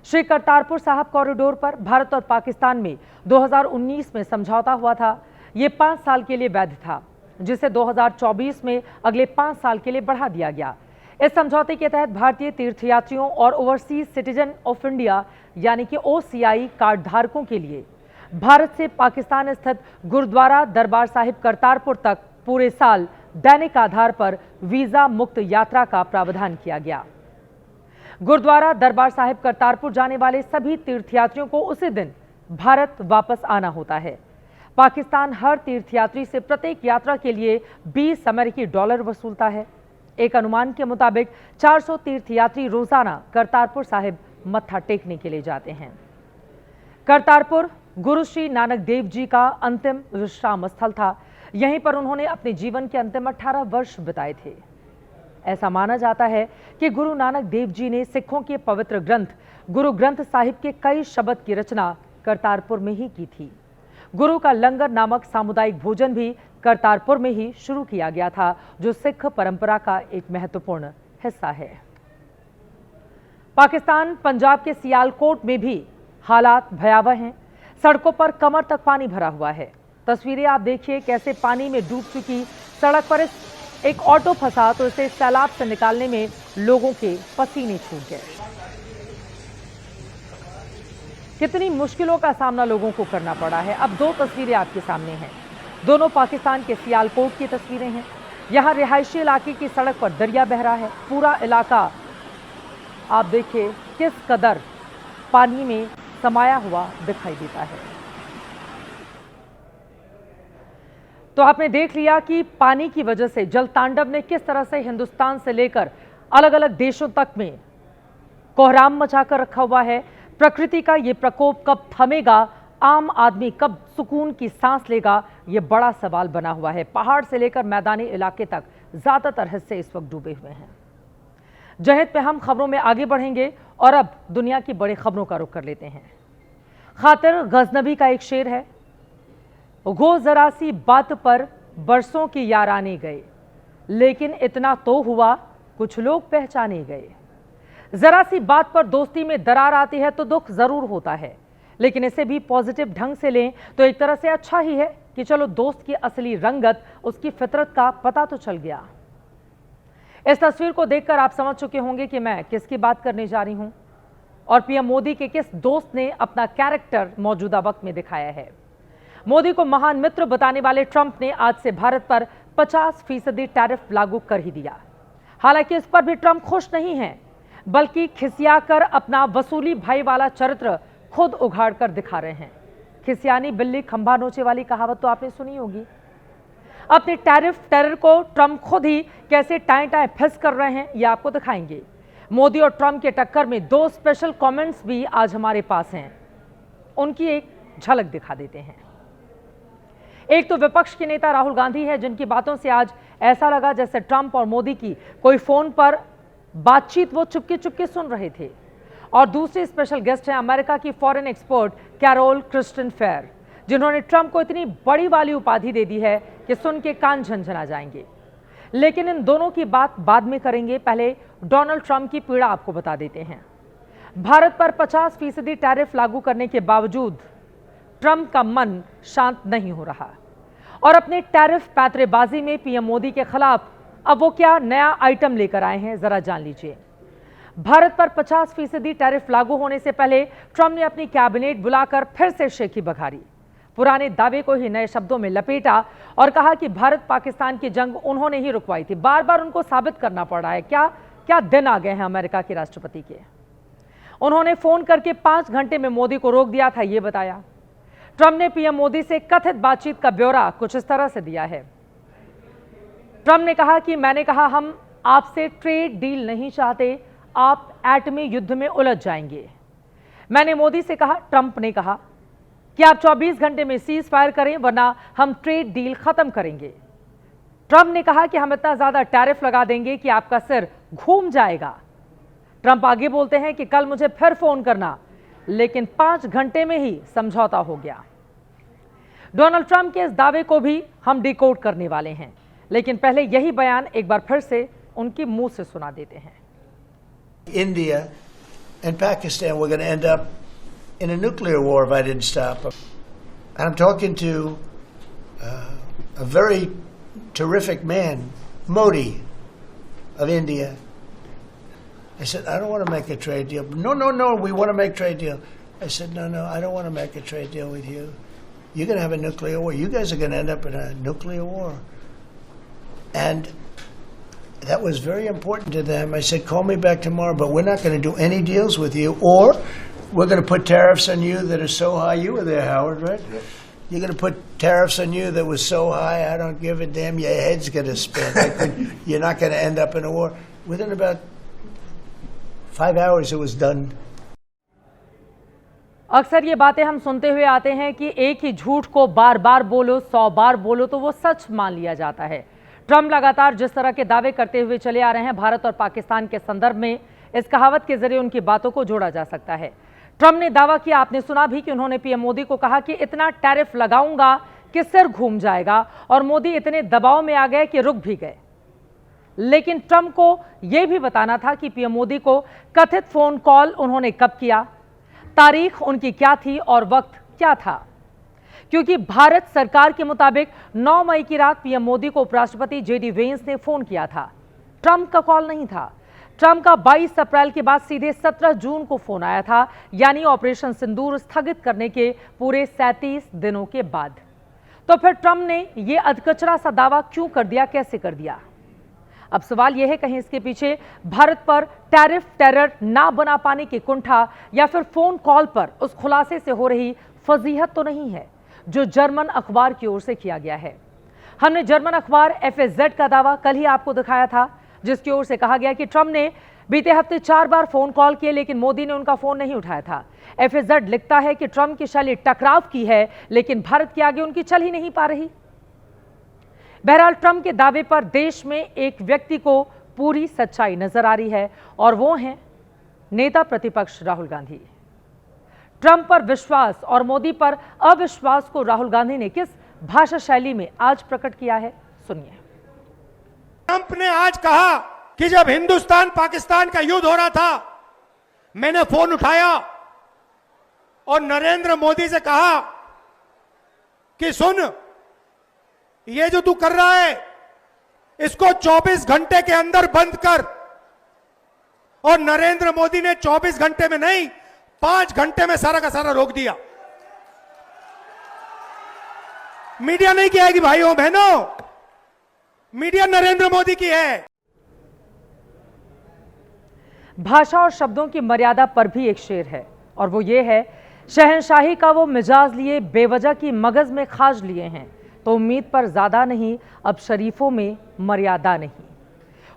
श्री करतारपुर साहिब कॉरिडोर पर भारत और पाकिस्तान में 2019 में समझौता हुआ था। ये 5 साल के लिए वैध था, जिसे 2024 में अगले 5 साल के लिए बढ़ा दिया गया। इस समझौते के तहत भारतीय तीर्थयात्रियों और ओवरसीज सिटीजन ऑफ इंडिया यानी कि OCI कार्ड धारकों के लिए भारत से पाकिस्तान स्थित गुरुद्वारा दरबार साहिब करतारपुर तक पूरे साल दैनिक आधार पर वीजा मुक्त यात्रा का प्रावधान किया गया। गुरुद्वारा दरबार साहिब करतारपुर जाने वाले सभी तीर्थयात्रियों को उसी दिन भारत वापस आना होता है। पाकिस्तान हर तीर्थयात्री से प्रत्येक यात्रा के लिए 20 अमेरिकी डॉलर वसूलता है। एक अनुमान के मुताबिक 400 तीर्थयात्री रोजाना करतारपुर साहिब मत्था टेकने के लिए जाते हैं। करतारपुर गुरु श्री नानक देव जी का अंतिम विश्राम स्थल था। यहीं पर उन्होंने अपने जीवन के अंतिम 18 वर्ष बिताए थे। ऐसा माना जाता है कि गुरु नानक देव जी ने सिखों के पवित्र ग्रंथ गुरु ग्रंथ साहिब के कई शब्द की रचना करतारपुर में ही की थी। गुरु का लंगर नामक सामुदायिक भोजन भी करतारपुर में ही शुरू किया गया था, जो सिख परंपरा का एक महत्वपूर्ण हिस्सा है। पाकिस्तान पंजाब के सियालकोट में भी हालात भयावह हैं। सड़कों पर कमर तक पानी भरा हुआ है। तस्वीरें आप देखिए कैसे पानी में डूब चुकी सड़क पर एक ऑटो फंसा तो इसे सैलाब से निकालने में लोगों के पसीने छूट गए। कितनी मुश्किलों का सामना लोगों को करना पड़ा है। अब 2 तस्वीरें आपके सामने हैं। दोनों पाकिस्तान के सियालकोट की तस्वीरें हैं। यहां रिहायशी इलाके की सड़क पर दरिया बह रहा है। पूरा इलाका आप देखिए किस कदर पानी में समाया हुआ दिखाई देता है। तो आपने देख लिया कि पानी की वजह से जल तांडव ने किस तरह से हिंदुस्तान से लेकर अलग अलग देशों तक में कोहराम मचाकर रखा हुआ है। प्रकृति का ये प्रकोप कब थमेगा, आम आदमी कब सुकून की सांस लेगा, ये बड़ा सवाल बना हुआ है। पहाड़ से लेकर मैदानी इलाके तक ज्यादातर हिस्से इस वक्त डूबे हुए हैं। जहेद पे हम खबरों में आगे बढ़ेंगे और अब दुनिया की बड़ी खबरों का रुख कर लेते हैं। खातिर गजनबी का एक शेर है, गो जरा सी बात पर बरसों की याराने गए, लेकिन इतना तो हुआ कुछ लोग पहचाने गए। जरा सी बात पर दोस्ती में दरार आती है तो दुख जरूर होता है, लेकिन इसे भी पॉजिटिव ढंग से लें तो एक तरह से अच्छा ही है कि चलो दोस्त की असली रंगत, उसकी फितरत का पता तो चल गया। इस तस्वीर को देखकर आप समझ चुके होंगे कि मैं किसकी बात करने जा रही हूं और पीएम मोदी के किस दोस्त ने अपना कैरेक्टर मौजूदा वक्त में दिखाया है। मोदी को महान मित्र बताने वाले ट्रंप ने आज से भारत पर 50% टैरिफ लागू कर ही दिया। हालांकि इस पर भी ट्रंप खुश नहीं हैं, बल्कि खिसियाकर अपना वसूली भाई वाला चरित्र खुद उघाड़ कर दिखा रहे हैं। खिसियानी बिल्ली खंभा नोचे वाली कहावत तो आपने सुनी होगी। अपने टैरिफ टेरर को ट्रंप खुद ही कैसे टाएं टाएं फिस कर रहे हैं, ये आपको दिखाएंगे। मोदी और ट्रंप के टक्कर में 2 स्पेशल कमेंट्स भी आज हमारे पास हैं, उनकी एक झलक दिखा देते हैं। एक तो विपक्ष के नेता राहुल गांधी है, जिनकी बातों से आज ऐसा लगा जैसे ट्रंप और मोदी की कोई फोन पर बातचीत वो चुपके चुपके सुन रहे थे। और दूसरे स्पेशल गेस्ट हैं अमेरिका की foreign expert Carol Christine Fair, जिन्होंने ट्रंप को इतनी बड़ी वाली उपाधि दे दी है कि सुन के कान झनझना जाएंगे। लेकिन इन दोनों की बात बाद में करेंगे, पहले डोनाल्ड ट्रंप की पीड़ा आपको बता देते हैं। भारत पर 50% टैरिफ लागू करने के बावजूद ट्रंप का मन शांत नहीं हो रहा और अपने टैरिफ पैतरेबाजी में पीएम मोदी के खिलाफ अब वो क्या नया आइटम लेकर आए हैं, जरा जान लीजिए। भारत पर 50% टैरिफ लागू होने से पहले ट्रंप ने अपनी कैबिनेट बुलाकर फिर से शेखी बघारी, पुराने दावे को ही नए शब्दों में लपेटा और कहा कि भारत पाकिस्तान की जंग उन्होंने ही रुकवाई थी। बार बार उनको साबित करना पड़ रहा है। क्या दिन आ गए हैं अमेरिका के राष्ट्रपति के। उन्होंने फोन करके 5 घंटे में मोदी को रोक दिया था, ये बताया। ट्रंप ने पीएम मोदी से कथित बातचीत का ब्यौरा कुछ इस तरह से दिया है। ट्रंप ने कहा कि मैंने कहा हम आपसे ट्रेड डील नहीं चाहते, आप एटमी युद्ध में उलझ जाएंगे। मैंने मोदी से कहा, ट्रंप ने कहा, कि आप 24 घंटे में सीज फायर करें वरना हम ट्रेड डील खत्म करेंगे। ट्रंप ने कहा कि हम इतना ज्यादा टैरिफ लगा देंगे कि आपका सिर घूम जाएगा। ट्रंप आगे बोलते हैं कि कल मुझे फिर फोन करना, लेकिन 5 घंटे में ही समझौता हो गया। डोनाल्ड ट्रंप के इस दावे को भी हम डिकोड करने वाले हैं, लेकिन पहले यही बयान एक बार फिर से उनके मुंह से सुना देते हैं। India and Pakistan were going to end up in a nuclear war if I didn't stop. And I'm talking to a very terrific man, Modi of India. I said, I don't want to make a trade deal. No, we want to make trade deal. I said, no, I don't want to make a trade deal with you. You're going to have a nuclear war. You guys are going to end up in a nuclear war. And that was very important to them. I said, call me back tomorrow, but we're not going to do any deals with you, or we're going to put tariffs on you that are so high. You were there, Howard, right? Yep. You're going to put tariffs on you that was so high, I don't give a damn. Your head's going to spin. You're not going to end up in a war. Within about 5 hours, it was done. अक्सर ये बातें हम सुनते हुए आते हैं कि एक ही झूठ को बार बार बोलो, 100 बार बोलो तो वो सच मान लिया जाता है। ट्रंप लगातार जिस तरह के दावे करते हुए चले आ रहे हैं भारत और पाकिस्तान के संदर्भ में, इस कहावत के जरिए उनकी बातों को जोड़ा जा सकता है। ट्रंप ने दावा किया, आपने सुना भी, कि उन्होंने पीएम मोदी को कहा कि इतना टैरिफ लगाऊंगा कि सिर घूम जाएगा, और मोदी इतने दबाव में आ गए कि रुक भी गए। लेकिन ट्रंप को यह भी बताना था कि पीएम मोदी को कथित फोन कॉल उन्होंने कब किया, तारीख उनकी क्या थी और वक्त क्या था, क्योंकि भारत सरकार के मुताबिक 9 मई की रात पीएम मोदी को उपराष्ट्रपति जेडी वेंस ने फोन किया था। ट्रंप का कॉल नहीं था। ट्रंप का 22 अप्रैल के बाद सीधे 17 जून को फोन आया था, यानी ऑपरेशन सिंदूर स्थगित करने के पूरे 37 दिनों के बाद। तो फिर ट्रंप ने यह अधकचरा सा दावा क्यों कर दिया, कैसे कर दिया? अब सवाल यह है, कहीं इसके पीछे भारत पर टैरिफ टेरर ना बना पाने की कुंठा, या फिर फोन कॉल पर उस खुलासे से हो रही फजीहत तो नहीं है जो जर्मन अखबार की ओर से किया गया है। हमने जर्मन अखबार FAZ का दावा कल ही आपको दिखाया था, जिसकी ओर से कहा गया कि ट्रंप ने बीते हफ्ते 4 बार फोन कॉल किए, लेकिन मोदी ने उनका फोन नहीं उठाया था। FAZ लिखता है कि ट्रंप की शैली टकराव की है, लेकिन भारत के आगे उनकी चल ही नहीं पा रही। बहरहाल ट्रंप के दावे पर देश में एक व्यक्ति को पूरी सच्चाई नजर आ रही है, और वो हैं नेता प्रतिपक्ष राहुल गांधी। ट्रंप पर विश्वास और मोदी पर अविश्वास को राहुल गांधी ने किस भाषा शैली में आज प्रकट किया है, सुनिए। ट्रंप ने आज कहा कि जब हिंदुस्तान पाकिस्तान का युद्ध हो रहा था, मैंने फोन उठाया और नरेंद्र मोदी से कहा कि सुन, ये जो तू कर रहा है इसको 24 घंटे के अंदर बंद कर। और नरेंद्र मोदी ने 24 घंटे में नहीं, 5 घंटे में सारा का सारा रोक दिया। मीडिया नहीं किया है कि भाइयों बहनों, मीडिया नरेंद्र मोदी की है। भाषा और शब्दों की मर्यादा पर भी एक शेर है, और वो ये है, शहंशाही का वो मिजाज लिए बेवजह की मगज में खाज लिए हैं, तो उम्मीद पर ज्यादा नहीं, अब शरीफों में मर्यादा नहीं।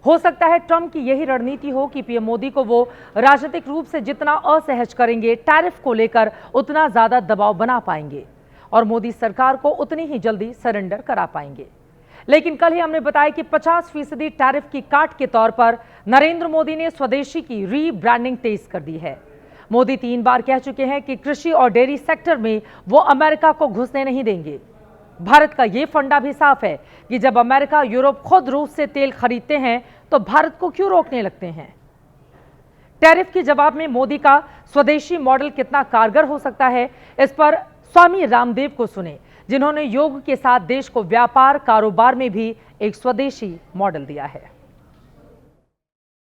हो सकता है ट्रंप की यही रणनीति हो कि पीएम मोदी को वो राजनीतिक रूप से जितना असहज करेंगे, टैरिफ को लेकर उतना ज्यादा दबाव बना पाएंगे, और मोदी सरकार को उतनी ही जल्दी सरेंडर करा पाएंगे। लेकिन कल ही हमने बताया कि 50% टैरिफ की काट के तौर पर नरेंद्र मोदी ने स्वदेशी की रीब्रांडिंग तेज कर दी है। मोदी 3 बार कह चुके हैं कि कृषि और डेयरी सेक्टर में वो अमेरिका को घुसने नहीं देंगे। भारत का ये फंडा भी साफ है कि जब अमेरिका, यूरोप खुद रूस से तेल खरीदते हैं तो भारत को क्यों रोकने लगते हैं। टैरिफ के जवाब में मोदी का स्वदेशी मॉडल कितना कारगर हो सकता है, इस पर स्वामी रामदेव को सुने, जिन्होंने योग के साथ देश को व्यापार कारोबार में भी एक स्वदेशी मॉडल दिया है।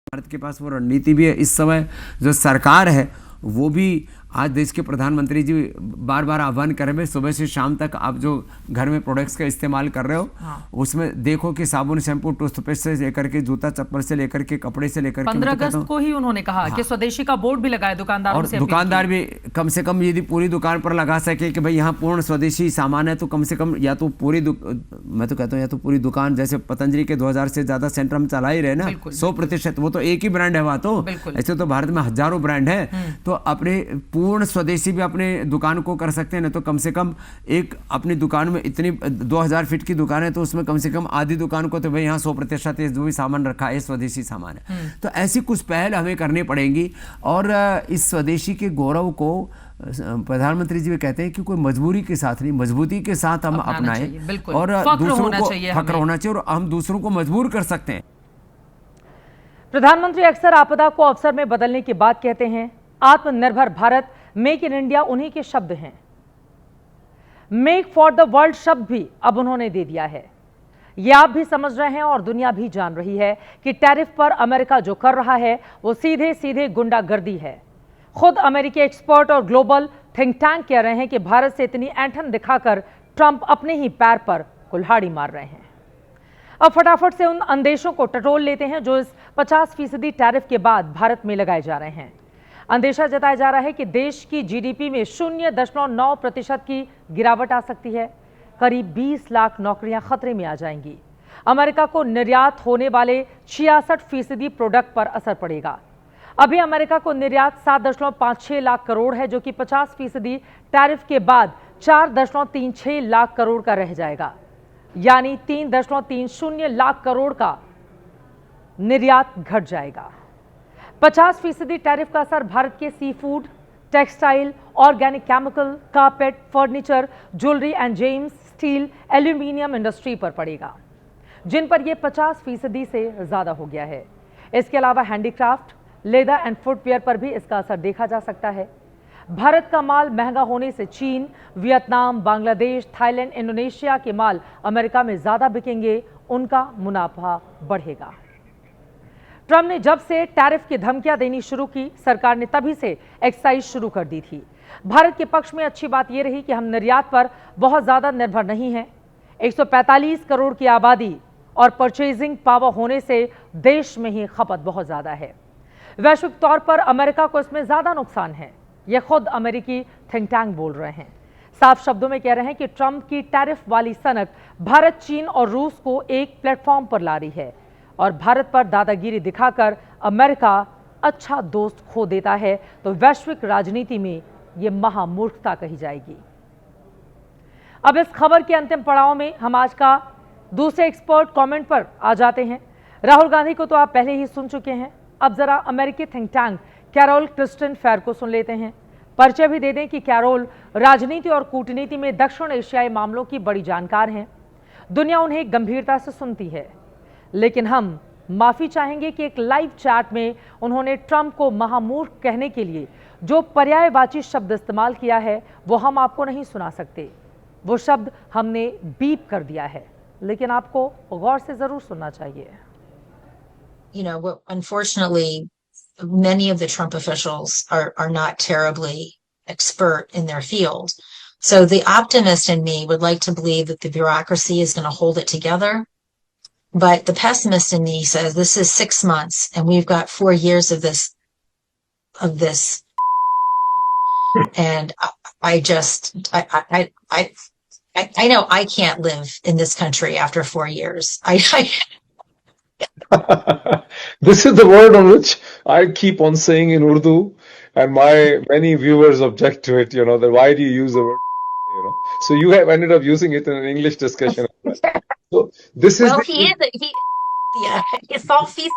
भारत के पास वो रणनीति भी है। इस समय जो सरकार है वो भी, आज देश के प्रधानमंत्री जी बार बार आह्वान कर रहे हैं, सुबह से शाम तक आप जो घर में प्रोडक्ट्स का इस्तेमाल कर रहे हो, उसमें देखो कि साबुन, शैम्पू, टूथपेस्ट से लेकर के जूता चप्पल से लेकर के कपड़े से लेकर 15 अगस्त को ही उन्होंने कहा कि स्वदेशी का बोर्ड भी लगाए दुकानदारों से। दुकानदार भी कम से कम यदि पूरी दुकान पर लगा सके कि भाई यहाँ पूर्ण स्वदेशी सामान है, तो कम से कम या तो पूरी, मैं तो कहता हूँ या तो पूरी दुकान, जैसे पतंजलि के 2000 से ज्यादा सेंटर हम चला ही रहे ना, 100%, वो तो एक ही ब्रांड है वहाँ, तो ऐसे तो भारत में हजारों ब्रांड है, तो अपने पूर्ण स्वदेशी भी अपने दुकान को कर सकते हैं, ना तो कम से कम एक अपनी दुकान में इतनी 2000 फीट की दुकान है तो उसमें कम से कम आधी दुकान को तो भाई यहाँ 100% जो भी सामान रखा है स्वदेशी सामान है। तो ऐसी कुछ पहल हमें करनी पड़ेंगी और इस स्वदेशी के गौरव को प्रधानमंत्री जी कहते हैं कि कोई मजबूरी के साथ नहीं, मजबूती के साथ हम अपनाएं और दूसरों को फख्र होना चाहिए और हम दूसरों को मजबूर कर सकते हैं। प्रधानमंत्री अक्सर आपदा को अवसर में बदलने की बात कहते हैं। आत्मनिर्भर भारत, मेक इन इंडिया उन्हीं के शब्द हैं। मेक फॉर द वर्ल्ड शब्द भी अब उन्होंने दे दिया है। यह आप भी समझ रहे हैं और दुनिया भी जान रही है कि टैरिफ पर अमेरिका जो कर रहा है वो सीधे सीधे गुंडागर्दी है। खुद अमेरिकी एक्सपर्ट और ग्लोबल थिंक टैंक कह रहे हैं कि भारत से इतनी ऐंठन दिखाकर ट्रंप अपने ही पैर पर कुल्हाड़ी मार रहे हैं। अब फटाफट से उन अंदेशों को टटोल लेते हैं जो इस 50% टैरिफ के बाद भारत में लगाए जा रहे हैं। अंदेशा जताया जा रहा है कि देश की जीडीपी में 0.9% की गिरावट आ सकती है। करीब 20 लाख नौकरियां खतरे में आ जाएंगी। अमेरिका को निर्यात होने वाले 66% प्रोडक्ट पर असर पड़ेगा। अभी अमेरिका को निर्यात 7.56 लाख करोड़ है, जो कि 50% टैरिफ के बाद 4.36 लाख करोड़ का रह जाएगा, यानी 3.30 लाख करोड़ का निर्यात घट जाएगा। 50% टैरिफ का असर भारत के sea food, textile, organic chemical, carpet, furniture, jewellery and gems, steel, aluminium industry पर पड़ेगा, जिन पर यह 50% से ज्यादा हो गया है। इसके अलावा हैंडीक्राफ्ट, लेदर एंड फुटवेयर पर भी इसका असर देखा जा सकता है। भारत का माल महंगा होने से चीन, वियतनाम, बांग्लादेश, थाईलैंड, इंडोनेशिया के माल अमेरिका में ज्यादा बिकेंगे, उनका मुनाफा बढ़ेगा। ट्रंप ने जब से टैरिफ की धमकियां देनी शुरू की, सरकार ने तभी से एक्साइज शुरू कर दी थी। भारत के पक्ष में अच्छी बात यह रही कि हम निर्यात पर बहुत ज्यादा निर्भर नहीं हैं। 145 करोड़ की आबादी और परचेजिंग पावर होने से देश में ही खपत बहुत ज्यादा है। वैश्विक तौर पर अमेरिका को इसमें ज्यादा नुकसान है, यह खुद अमेरिकी थिंक टैंक बोल रहे हैं। साफ शब्दों में कह रहे हैं कि ट्रंप की टैरिफ वाली सनक भारत, चीन और रूस को एक प्लेटफॉर्म पर ला रही है और भारत पर दादागिरी दिखाकर अमेरिका अच्छा दोस्त खो देता है तो वैश्विक राजनीति में यह महामूर्खता कही जाएगी। अब इस खबर के अंतिम पड़ाव में हम आज का दूसरे एक्सपर्ट कमेंट पर आ जाते हैं। राहुल गांधी को तो आप पहले ही सुन चुके हैं, अब जरा अमेरिकी think tank Carol Christine Fair को सुन लेते हैं। परिचय भी दे दें कि कैरोल राजनीति और कूटनीति में दक्षिण एशियाई मामलों की बड़ी जानकार हैं। दुनिया उन्हें गंभीरता से सुनती है, लेकिन हम माफी चाहेंगे कि एक लाइव चैट में उन्होंने ट्रंप को महामूर्ख कहने के लिए जो पर्यायवाची शब्द इस्तेमाल किया है वो हम आपको नहीं सुना सकते। वो शब्द हमने बीप कर दिया है, लेकिन आपको गौर से जरूर सुनना चाहिए। You know, unfortunately, many of the Trump officials are not terribly expert in their field. So the optimist in me would like to believe that the bureaucracy is going to hold it together. But the pessimist in me says this is 6 months and we've got 4 years of this. And I know I can't live in this country after 4 years. This is the word on which I keep on saying in Urdu, and my many viewers object to it. You know, that why do you use the word? You know, so you have ended up using it in an English discussion. So this is. Well, it's all feast.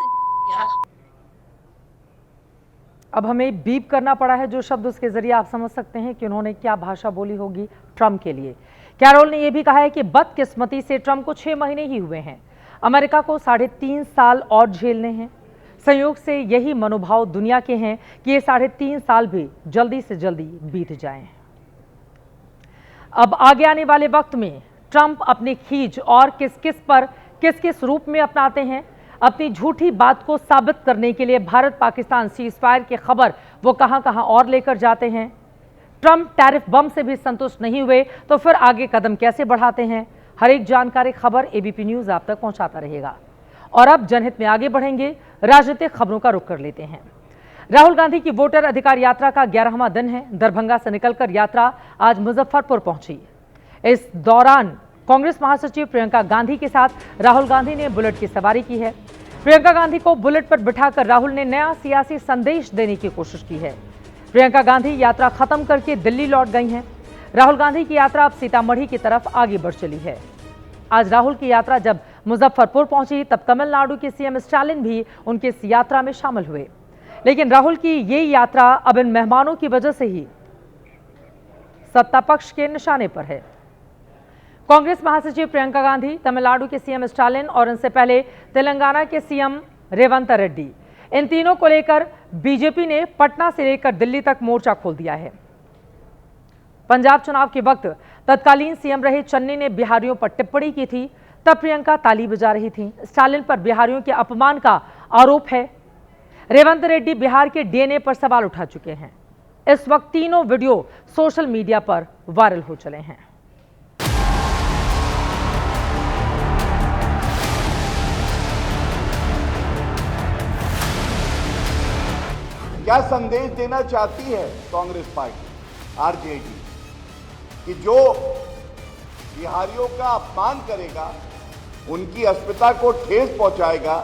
अब हमें बीप करना पड़ा है जो शब्द, उसके जरिए आप समझ सकते हैं कि उन्होंने क्या भाषा बोली होगी ट्रंप के लिए। कैरोल ने यह भी कहा है कि बदकिस्मती से ट्रंप को 6 महीने ही हुए हैं, अमेरिका को 3.5 साल और झेलने हैं। संयोग से यही मनोभाव दुनिया के हैं कि ये 3.5 साल भी जल्दी से जल्दी बीत जाएं। अब आगे आने वाले वक्त में ट्रंप अपनी खींच और किस किस रूप में अपनाते हैं, अपनी झूठी बात को साबित करने के लिए भारत पाकिस्तान सीजफायर की खबर वो कहां और लेकर जाते हैं। ट्रंप टैरिफ बम से भी संतुष्ट नहीं हुए तो फिर आगे कदम कैसे बढ़ाते हैं, हर एक जानकारी खबर एबीपी न्यूज आप तक पहुंचाता रहेगा। और अब जनहित में आगे बढ़ेंगे, राजनीतिक खबरों का रुख कर लेते हैं। राहुल गांधी की वोटर अधिकार यात्रा का 11वां दिन है। दरभंगा से निकलकर यात्रा आज मुजफ्फरपुर पहुंची। इस दौरान कांग्रेस महासचिव प्रियंका गांधी के साथ राहुल गांधी ने बुलेट की सवारी की है। प्रियंका गांधी को बुलेट पर बिठाकर राहुल ने नया सियासी संदेश देने की कोशिश की है। प्रियंका गांधी यात्रा खत्म करके दिल्ली लौट गई हैं। राहुल गांधी की यात्रा अब सीतामढ़ी की तरफ आगे बढ़ चली है। आज राहुल की यात्रा जब मुजफ्फरपुर पहुंची तब तमिलनाडु के सीएम स्टालिन भी उनकी इस यात्रा में शामिल हुए। लेकिन राहुल की ये यात्रा अब इन मेहमानों की वजह से ही सत्ता पक्ष के निशाने पर है। कांग्रेस महासचिव प्रियंका गांधी, तमिलनाडु के सीएम स्टालिन और इनसे पहले तेलंगाना के सीएम रेवंत रेड्डी, इन तीनों को लेकर बीजेपी ने पटना से लेकर दिल्ली तक मोर्चा खोल दिया है। पंजाब चुनाव के वक्त तत्कालीन सीएम रहे चन्नी ने बिहारियों पर टिप्पणी की थी, तब प्रियंका ताली बजा रही थी। स्टालिन पर बिहारियों के अपमान का आरोप है। रेवंत रेड्डी बिहार के डीएनए पर सवाल उठा चुके हैं। इस वक्त तीनों वीडियो सोशल मीडिया पर वायरल हो चले हैं। क्या संदेश देना चाहती है कांग्रेस पार्टी आरजेडी कि जो बिहारियों का अपमान करेगा, उनकी अस्मिता को ठेस पहुंचाएगा,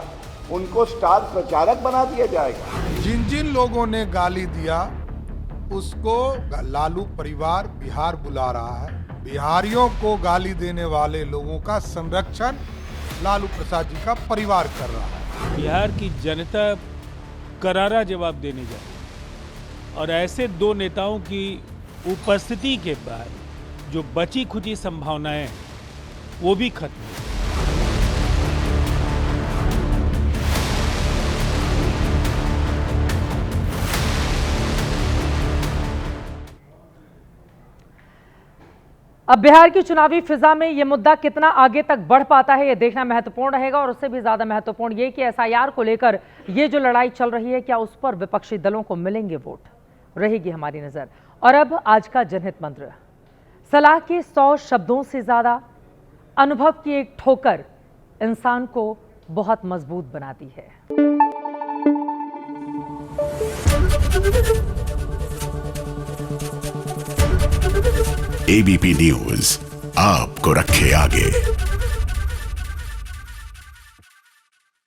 उनको स्टार प्रचारक बना दिया जाएगा। जिन जिन लोगों ने गाली दिया उसको लालू परिवार बिहार बुला रहा है। बिहारियों को गाली देने वाले लोगों का संरक्षण लालू प्रसाद जी का परिवार कर रहा है। बिहार की जनता करारा जवाब देने जा रही है और ऐसे दो नेताओं की उपस्थिति के बाद जो बची खुची संभावनाएं वो भी खत्म हो। अब बिहार की चुनावी फिजा में यह मुद्दा कितना आगे तक बढ़ पाता है, यह देखना महत्वपूर्ण रहेगा। और उससे भी ज्यादा महत्वपूर्ण यह कि एसआईआर को लेकर यह जो लड़ाई चल रही है, क्या उस पर विपक्षी दलों को मिलेंगे वोट, रहेगी हमारी नजर। और अब आज का जनहित मंत्र, सलाह के 100 शब्दों से ज्यादा अनुभव की एक ठोकर इंसान को बहुत मजबूत बनाती है। एबीपी न्यूज आपको रखे आगे।